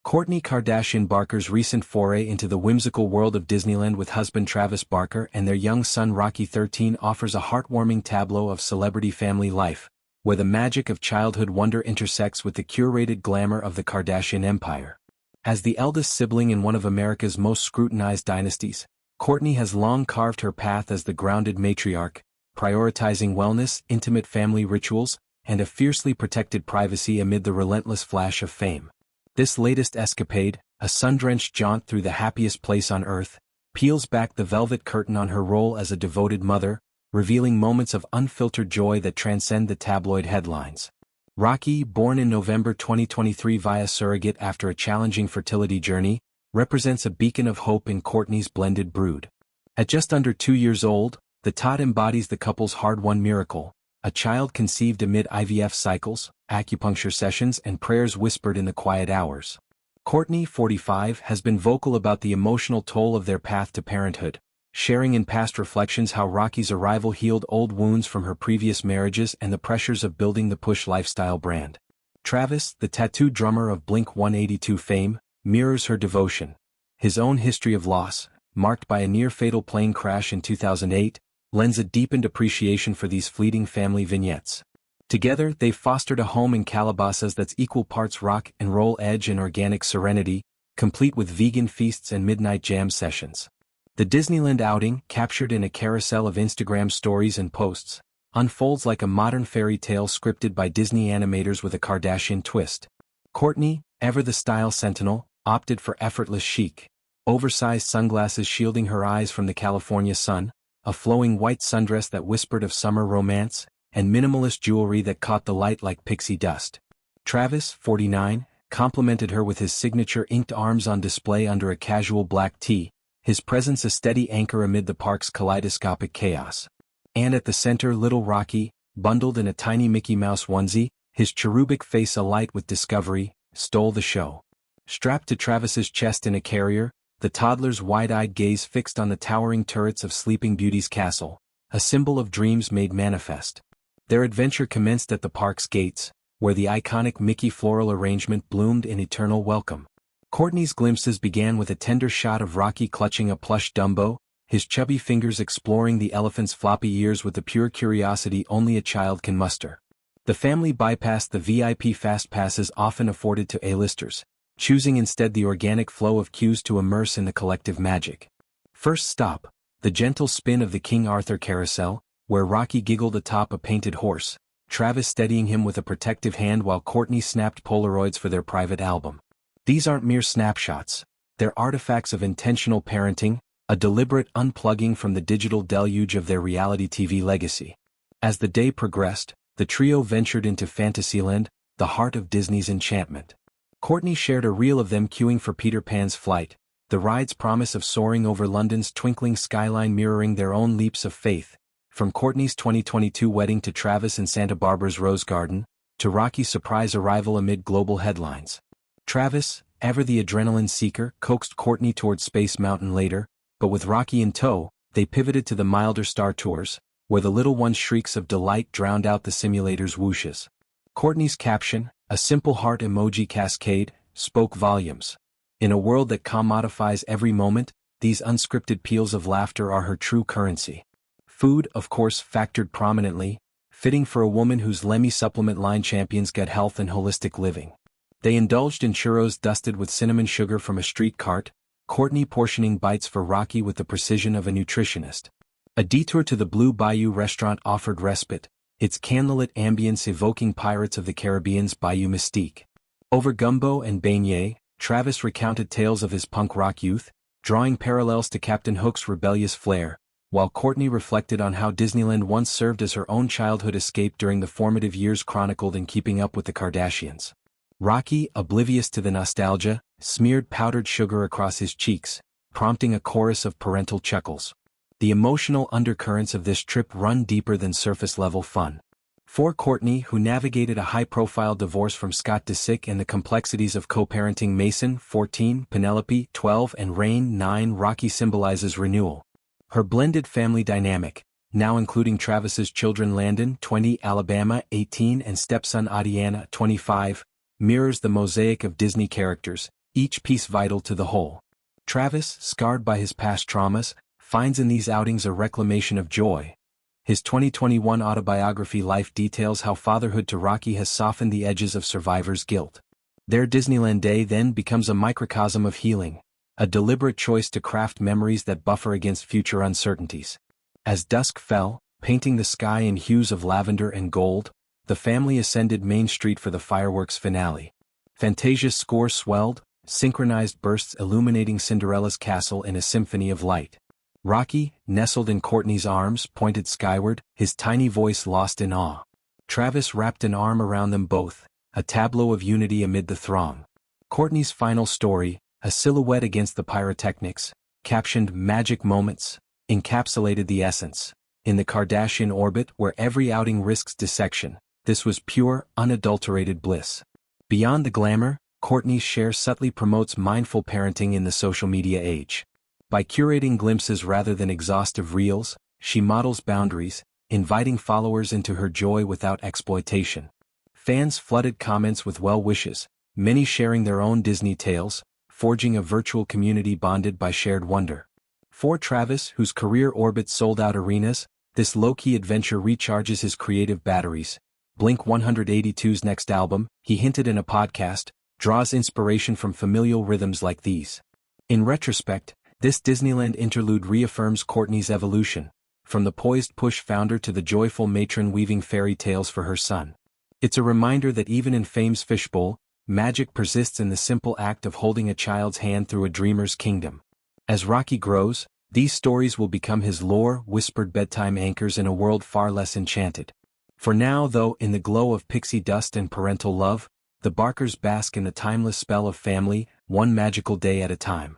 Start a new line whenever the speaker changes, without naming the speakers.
Kourtney Kardashian Barker's recent foray into the whimsical world of Disneyland with husband Travis Barker and their young son Rocky 13 offers a heartwarming tableau of celebrity family life, where the magic of childhood wonder intersects with the curated glamour of the Kardashian empire. As the eldest sibling in one of America's most scrutinized dynasties, Kourtney has long carved her path as the grounded matriarch, prioritizing wellness, intimate family rituals, and a fiercely protected privacy amid the relentless flash of fame. This latest escapade, a sun-drenched jaunt through the happiest place on earth, peels back the velvet curtain on her role as a devoted mother, revealing moments of unfiltered joy that transcend the tabloid headlines. Rocky, born in November 2023 via surrogate after a challenging fertility journey, represents a beacon of hope in Kourtney's blended brood. At just under 2 years old, the tot embodies the couple's hard-won miracle, a child conceived amid IVF cycles, acupuncture sessions and prayers whispered in the quiet hours. Kourtney, 45, has been vocal about the emotional toll of their path to parenthood, sharing in past reflections how Rocky's arrival healed old wounds from her previous marriages and the pressures of building the Push lifestyle brand. Travis, the tattoo drummer of Blink-182 fame, mirrors her devotion. His own history of loss, marked by a near-fatal plane crash in 2008, lends a deepened appreciation for these fleeting family vignettes. Together, they've fostered a home in Calabasas that's equal parts rock and roll edge and organic serenity, complete with vegan feasts and midnight jam sessions. The Disneyland outing, captured in a carousel of Instagram stories and posts, unfolds like a modern fairy tale scripted by Disney animators with a Kardashian twist. Kourtney, ever the style sentinel, opted for effortless chic, oversized sunglasses shielding her eyes from the California sun, a flowing white sundress that whispered of summer romance, and minimalist jewelry that caught the light like pixie dust. Travis, 49, complimented her with his signature inked arms on display under a casual black tee, his presence a steady anchor amid the park's kaleidoscopic chaos. And at the center, little Rocky, bundled in a tiny Mickey Mouse onesie, his cherubic face alight with discovery, stole the show. Strapped to Travis's chest in a carrier, the toddler's wide-eyed gaze fixed on the towering turrets of Sleeping Beauty's castle, a symbol of dreams made manifest. Their adventure commenced at the park's gates, where the iconic Mickey floral arrangement bloomed in eternal welcome. Kourtney's glimpses began with a tender shot of Rocky clutching a plush Dumbo, his chubby fingers exploring the elephant's floppy ears with the pure curiosity only a child can muster. The family bypassed the VIP fast passes often afforded to A-listers, choosing instead the organic flow of cues to immerse in the collective magic. First stop, the gentle spin of the King Arthur carousel, where Rocky giggled atop a painted horse, Travis steadying him with a protective hand while Kourtney snapped Polaroids for their private album. These aren't mere snapshots, they're artifacts of intentional parenting, a deliberate unplugging from the digital deluge of their reality TV legacy. As the day progressed, the trio ventured into Fantasyland, the heart of Disney's enchantment. Kourtney shared a reel of them queuing for Peter Pan's flight, the ride's promise of soaring over London's twinkling skyline mirroring their own leaps of faith, from Kourtney's 2022 wedding to Travis in Santa Barbara's Rose Garden, to Rocky's surprise arrival amid global headlines. Travis, ever the adrenaline seeker, coaxed Kourtney toward Space Mountain later, but with Rocky in tow, they pivoted to the milder Star Tours, where the little one's shrieks of delight drowned out the simulator's whooshes. Kourtney's caption, a simple heart emoji cascade, spoke volumes. In a world that commodifies every moment, these unscripted peals of laughter are her true currency. Food, of course, factored prominently, fitting for a woman whose Lemmy supplement line champions gut health and holistic living. They indulged in churros dusted with cinnamon sugar from a street cart, Kourtney portioning bites for Rocky with the precision of a nutritionist. A detour to the Blue Bayou restaurant offered respite, its candlelit ambience evoking Pirates of the Caribbean's Bayou mystique. Over gumbo and beignet, Travis recounted tales of his punk rock youth, drawing parallels to Captain Hook's rebellious flair, while Kourtney reflected on how Disneyland once served as her own childhood escape during the formative years chronicled in Keeping Up with the Kardashians. Rocky, oblivious to the nostalgia, smeared powdered sugar across his cheeks, prompting a chorus of parental chuckles. The emotional undercurrents of this trip run deeper than surface-level fun. For Kourtney, who navigated a high-profile divorce from Scott Disick and the complexities of co-parenting Mason, 14, Penelope, 12 and Rain, 9, Rocky symbolizes renewal. Her blended family dynamic, now including Travis's children Landon, 20, Alabama, 18 and stepson Adiana, 25, mirrors the mosaic of Disney characters, each piece vital to the whole. Travis, scarred by his past traumas, finds in these outings a reclamation of joy. His 2021 autobiography Life details how fatherhood to Rocky has softened the edges of survivor's guilt. Their Disneyland day then becomes a microcosm of healing, a deliberate choice to craft memories that buffer against future uncertainties. As dusk fell, painting the sky in hues of lavender and gold, the family ascended Main Street for the fireworks finale. Fantasia's score swelled, synchronized bursts illuminating Cinderella's castle in a symphony of light. Rocky, nestled in Kourtney's arms, pointed skyward, his tiny voice lost in awe. Travis wrapped an arm around them both, a tableau of unity amid the throng. Kourtney's final story, a silhouette against the pyrotechnics, captioned "Magic Moments," encapsulated the essence. In the Kardashian orbit where every outing risks dissection, this was pure, unadulterated bliss. Beyond the glamour, Kourtney's share subtly promotes mindful parenting in the social media age. By curating glimpses rather than exhaustive reels, she models boundaries, inviting followers into her joy without exploitation. Fans flooded comments with well wishes, many sharing their own Disney tales, forging a virtual community bonded by shared wonder. For Travis, whose career orbits sold-out arenas, this low-key adventure recharges his creative batteries. Blink-182's next album, he hinted in a podcast, draws inspiration from familial rhythms like these. In retrospect, this Disneyland interlude reaffirms Kourtney's evolution, from the poised push founder to the joyful matron weaving fairy tales for her son. It's a reminder that even in fame's fishbowl, magic persists in the simple act of holding a child's hand through a dreamer's kingdom. As Rocky grows, these stories will become his lore-whispered bedtime anchors in a world far less enchanted. For now, though, in the glow of pixie dust and parental love, the Barkers bask in the timeless spell of family, one magical day at a time.